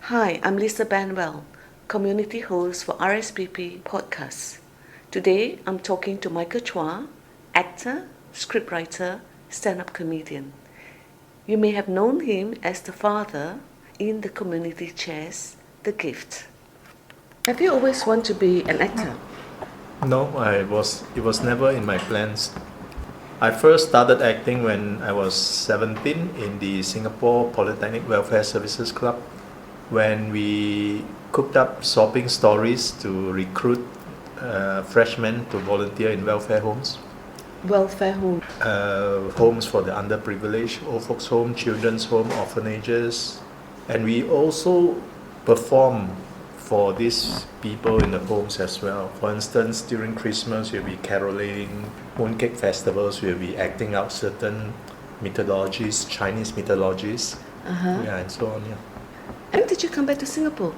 Hi, I'm Lisa Banwell, community host for RSVP Podcast. Today, I'm talking to Michael Chua, actor, scriptwriter, stand-up comedian. You may have known him as the father in the community chairs, The Gift. Have you always wanted to be an actor? No, it was never in my plans. I first started acting when I was 17 in the Singapore Polytechnic Welfare Services Club, when we cooked up sopping stories to recruit freshmen to volunteer in welfare homes. Welfare home. Homes for the underprivileged, old folks home, children's home, orphanages. And we also perform for these people in the homes as well. For instance, during Christmas, we'll be caroling, mooncake festivals, we'll be acting out certain mythologies, Chinese mythologies, and so on. Yeah. And did you come back to Singapore?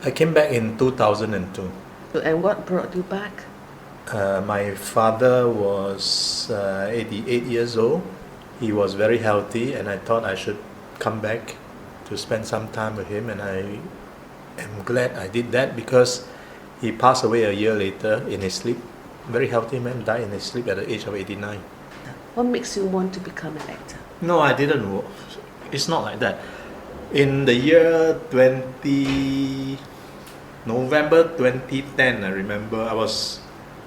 I came back in 2002. And what brought you back? My father was 88 years old. He was very healthy, and I thought I should come back to spend some time with him, and I am glad I did that because he passed away a year later in his sleep. Very healthy man, died in his sleep at the age of 89. What makes you want to become an actor? No, I didn't. It's not like that. In the year November 2010, I remember I was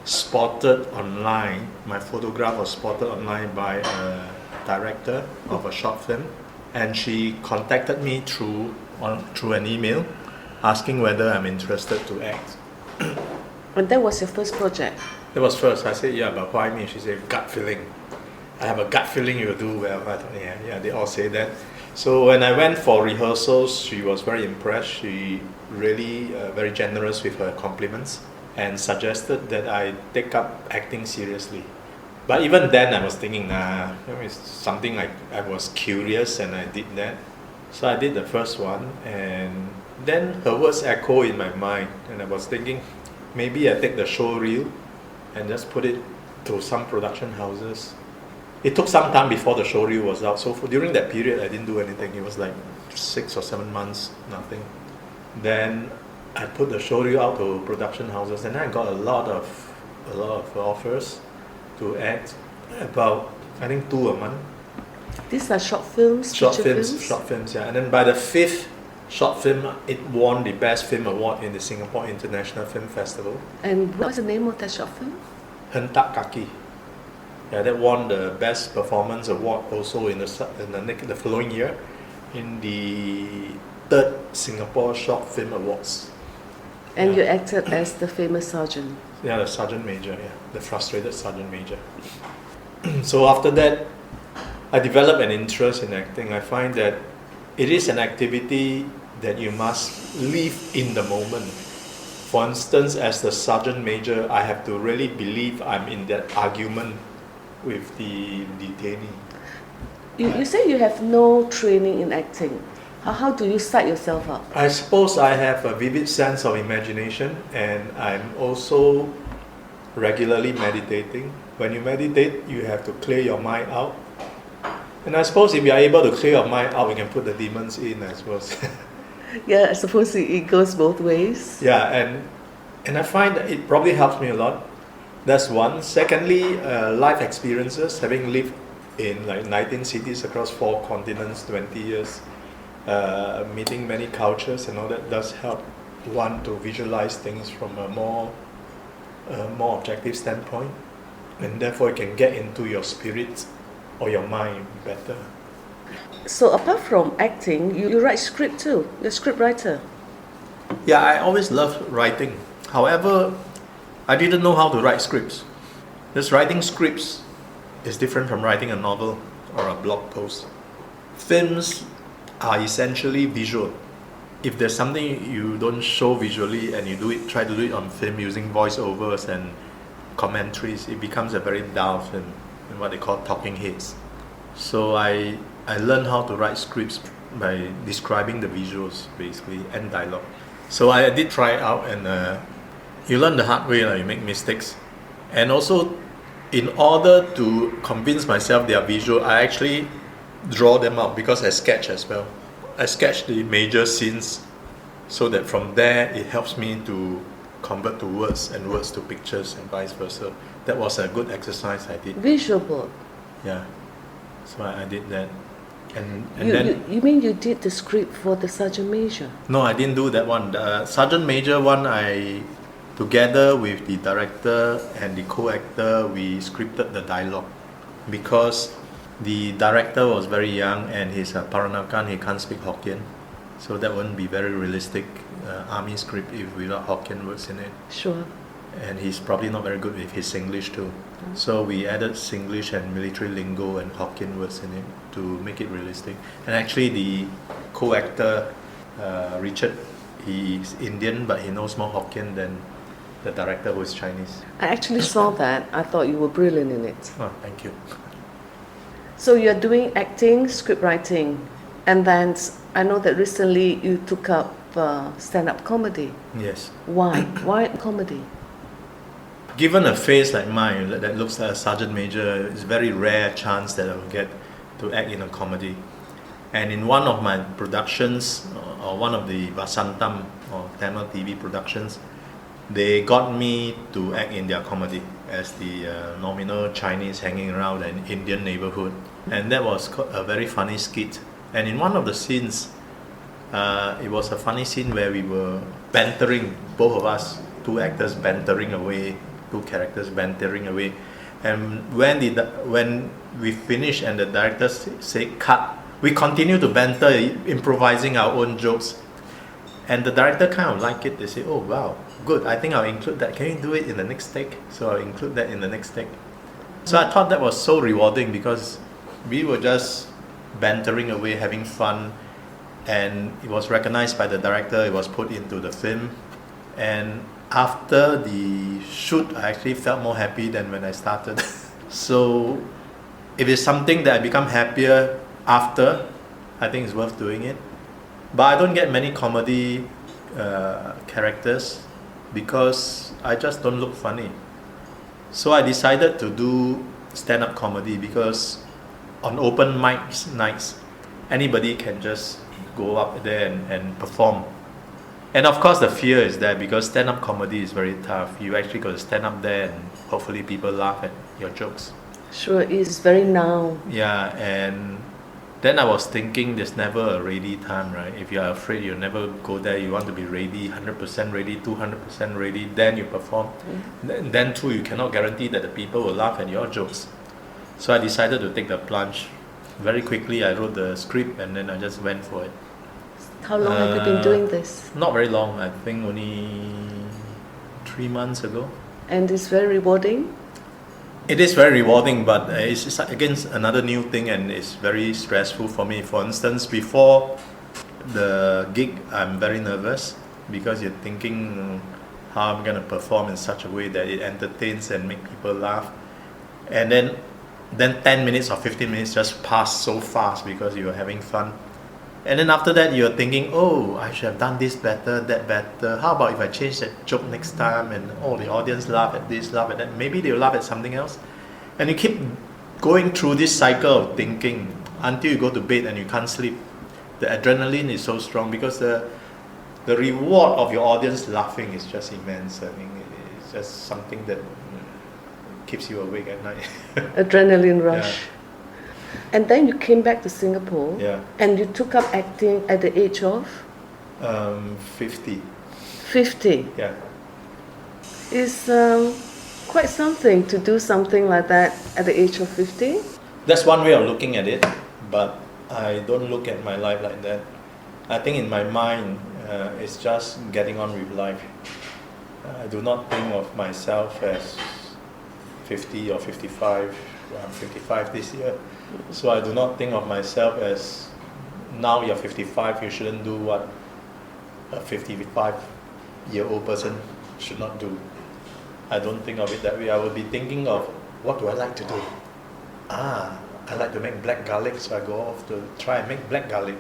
spotted online. My photograph was spotted online by a director of a short film, and she contacted me through an email asking whether I'm interested to act. And that was your first project? It was first. I said, yeah, but why me? She said, gut feeling. I have a gut feeling you'll do well. I thought, yeah, they all say that. So when I went for rehearsals, she was very impressed. She really very generous with her compliments and suggested that I take up acting seriously. But even then I was thinking, it's something I was curious and I did that. So I did the first one, and then her words echo in my mind, and I was thinking, maybe I take the show reel and just put it to some production houses. It took some time before the show reel was out, so during that period I didn't do anything. It was like 6 or 7 months, nothing. Then I put the show reel out to production houses, and I got a lot of offers to act, about I think 2 a month. These are short films? Short films, yeah. And then by the 5th short film, it won the Best Film Award in the Singapore International Film Festival. And what was the name of that short film? Hentak Kaki. Yeah, that won the Best Performance Award also in the following year in the 3rd Singapore Short Film Awards. And you acted as the famous sergeant? Yeah, the sergeant major, yeah, the frustrated sergeant major. So after that, I developed an interest in acting. I find that it is an activity that you must live in the moment. For instance, as the sergeant major, I have to really believe I'm in that argument with the detainee. You say you have no training in acting. How do you psych yourself up? I suppose I have a vivid sense of imagination, and I'm also regularly meditating. When you meditate, you have to clear your mind out. And I suppose if you are able to clear your mind out, you can put the demons in, I suppose. Yeah, I suppose it goes both ways. Yeah, and I find that it probably helps me a lot. That's one. Secondly, life experiences, having lived in like 19 cities across 4 continents, 20 years, meeting many cultures and all that does help one to visualize things from a more objective standpoint, and therefore you can get into your spirit or your mind better. So apart from acting, you write script too. You're a script writer. Yeah, I always loved writing. However, I didn't know how to write scripts. Because writing scripts is different from writing a novel or a blog post. Films are essentially visual. If there's something you don't show visually and you try to do it on film using voiceovers and commentaries, it becomes a very dull film, and what they call talking heads. So I learned how to write scripts by describing the visuals basically and dialogue. So I did try it out, and you learn the hard way, you make mistakes. And also, in order to convince myself they are visual, I actually draw them out because I sketch as well. I sketch the major scenes so that from there it helps me to convert to words and words to pictures and vice versa. That was a good exercise I did. Visual board. Yeah, so I did that. And You mean you did the script for the Sergeant Major? No, I didn't do that one. The Sergeant Major one, I, together with the director and the co-actor, we scripted the dialogue, because the director was very young and he's a Paranakan, he can't speak Hokkien, so that wouldn't be very realistic army script if without Hokkien words in it. Sure. And he's probably not very good with his Singlish too. So we added Singlish and military lingo and Hokkien words in it to make it realistic. And actually the co-actor, Richard, he's Indian but he knows more Hokkien than the director who is Chinese. I actually saw that. I thought you were brilliant in it. Oh, thank you. So you're doing acting, script writing, and then I know that recently you took up stand-up comedy. Yes. Why? Why comedy? Given a face like mine that looks like a Sergeant Major, it's a very rare chance that I will get to act in a comedy. And in one of my productions, or one of the Vasantam or Tamil TV productions, they got me to act in their comedy as the nominal Chinese hanging around an Indian neighborhood. And that was a very funny skit. And in one of the scenes, it was a funny scene where we were bantering, both of us, two actors bantering away, two characters bantering away. And when we finished and the director said cut, we continued to banter, improvising our own jokes. And the director kind of liked it. They say, oh wow, good, I think I'll include that. Can you do it in the next take? So I'll include that in the next take. So I thought that was so rewarding because we were just bantering away, having fun, and it was recognized by the director, it was put into the film. And after the shoot, I actually felt more happy than when I started. So if it's something that I become happier after, I think it's worth doing it. But I don't get many comedy characters because I just don't look funny. So I decided to do stand-up comedy because on open mic nights, anybody can just go up there and perform. And of course the fear is there because stand-up comedy is very tough. You actually got to stand up there and hopefully people laugh at your jokes. Sure, it's very now. Yeah, and then I was thinking there's never a ready time, right? If you're afraid, you'll never go there. You want to be ready, 100% ready, 200% ready, then you perform. Then too, you cannot guarantee that the people will laugh at your jokes. So I decided to take the plunge. Very quickly, I wrote the script and then I just went for it. How long have you been doing this? Not very long, I think only 3 months ago. And it's very rewarding? It is very rewarding, but it's against another new thing and it's very stressful for me. For instance, before the gig, I'm very nervous because you're thinking how I'm going to perform in such a way that it entertains and make people laugh. And then 10 minutes or 15 minutes just pass so fast because you're having fun. And then after that, you're thinking, oh, I should have done this better, that better. How about if I change that joke next time and the audience laugh at this, laugh at that. Maybe they'll laugh at something else. And you keep going through this cycle of thinking until you go to bed and you can't sleep. The adrenaline is so strong because the reward of your audience laughing is just immense. I mean, it's just something that keeps you awake at night. Adrenaline rush. Yeah. And then you came back to Singapore, Yeah. and you took up acting at the age of 50. 50. Yeah. It's quite something to do something like that at the age of 50. That's one way of looking at it, but I don't look at my life like that. I think in my mind, it's just getting on with life. I do not think of myself as 50 or 55. I'm 55 this year. So I do not think of myself as, now you're 55, you shouldn't do what a 55-year-old person should not do. I don't think of it that way. I would be thinking of, what do I like to do? I like to make black garlic, so I go off to try and make black garlic.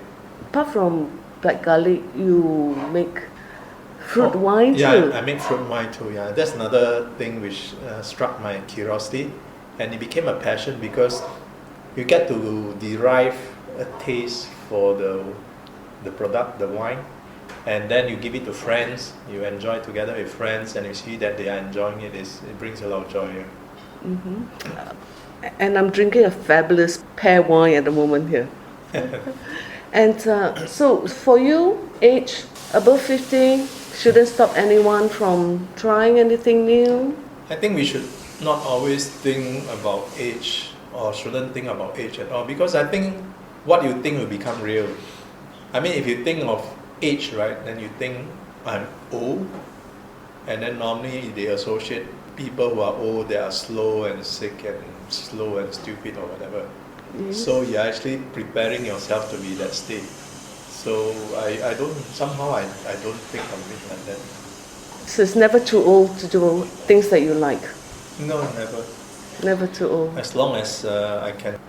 Apart from black garlic, you make fruit wine too? Yeah, I make fruit wine too, yeah. That's another thing which struck my curiosity, and it became a passion because you get to derive a taste for the product, the wine, And then you give it to friends, you enjoy together with friends, and you see that they are enjoying it. It brings a lot of joy. And I'm drinking a fabulous pear wine at the moment here. And so for you, age above 50 shouldn't stop anyone from trying anything new? I think we should not always think about age, or shouldn't think about age at all, because I think what you think will become real. I mean, if you think of age, right, then you think I'm old, and then normally they associate people who are old, they are slow and sick and slow and stupid or whatever. Yes. So you're actually preparing yourself to be that state. So I don't think of it like that. So it's never too old to do things that you like? No, never. Never too old. As long as I can.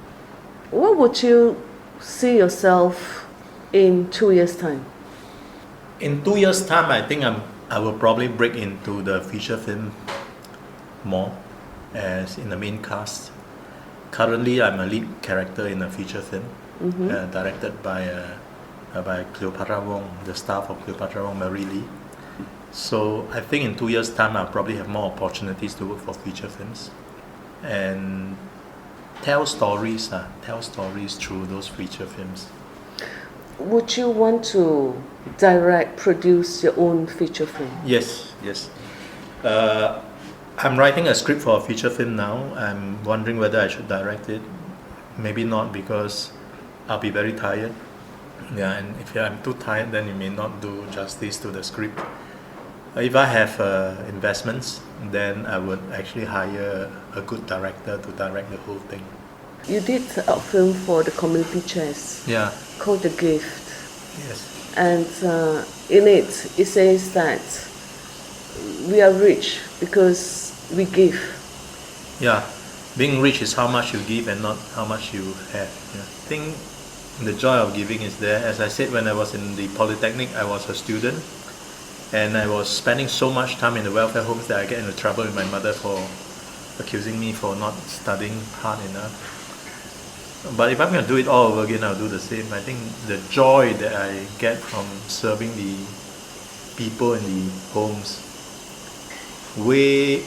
What would you see yourself in 2 years' time? In 2 years' time, I think I will probably break into the feature film more, as in the main cast. Currently, I'm a lead character in a feature film, directed by Cleopatra Wong, the staff of Cleopatra Wong, Marie Lee. So I think in 2 years' time, I'll probably have more opportunities to work for feature films and tell stories through those feature films. Would you want to produce your own feature film? Yes. I'm writing a script for a feature film now. I'm wondering whether I should direct it. Maybe not, because I'll be very tired. Yeah, and if I'm too tired, then it may not do justice to the script. If I have investments, then I would actually hire a good director to direct the whole thing. You did a film for the community chest called The Gift. Yes. And in it says that we are rich because we give. Yeah, being rich is how much you give and not how much you have. Yeah. I think the joy of giving is there. As I said, when I was in the Polytechnic, I was a student, and I was spending so much time in the welfare homes that I get into trouble with my mother for accusing me for not studying hard enough. But if I'm going to do it all over again, I'll do the same. I think the joy that I get from serving the people in the homes way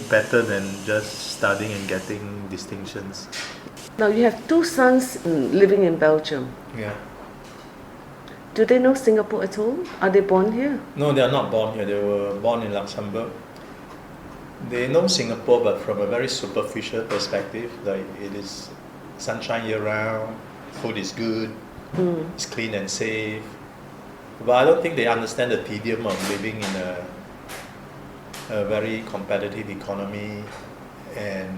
better than just studying and getting distinctions. Now you have 2 sons living in Belgium. Yeah. Do they know Singapore at all? Are they born here? No, they are not born here. They were born in Luxembourg. They know Singapore, but from a very superficial perspective. Like, it is sunshine year round, food is good, it's clean and safe. But I don't think they understand the tedium of living in a very competitive economy and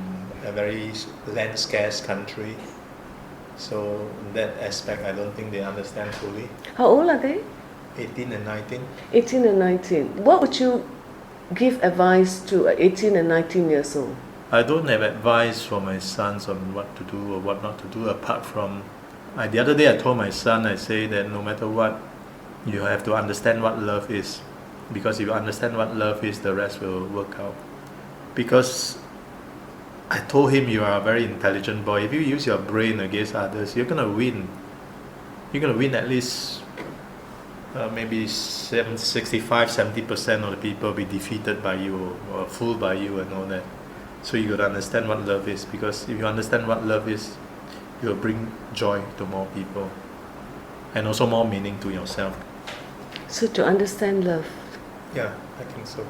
a very land scarce country. So in that aspect, I don't think they understand fully. How old are they? 18 and 19. 18 and 19. What would you give advice to 18 and 19 years old? I don't have advice for my sons on what to do or what not to do, apart from the other day I told my son, I say that no matter what, you have to understand what love is. Because if you understand what love is, the rest will work out. Because I told him, you are a very intelligent boy. If you use your brain against others, you're going to win. You're going to win at least maybe 65-70% of the people will be defeated by you or fooled by you and all that. So you got to understand what love is, because if you understand what love is, you will bring joy to more people and also more meaning to yourself. So to understand love. Yeah, I think so.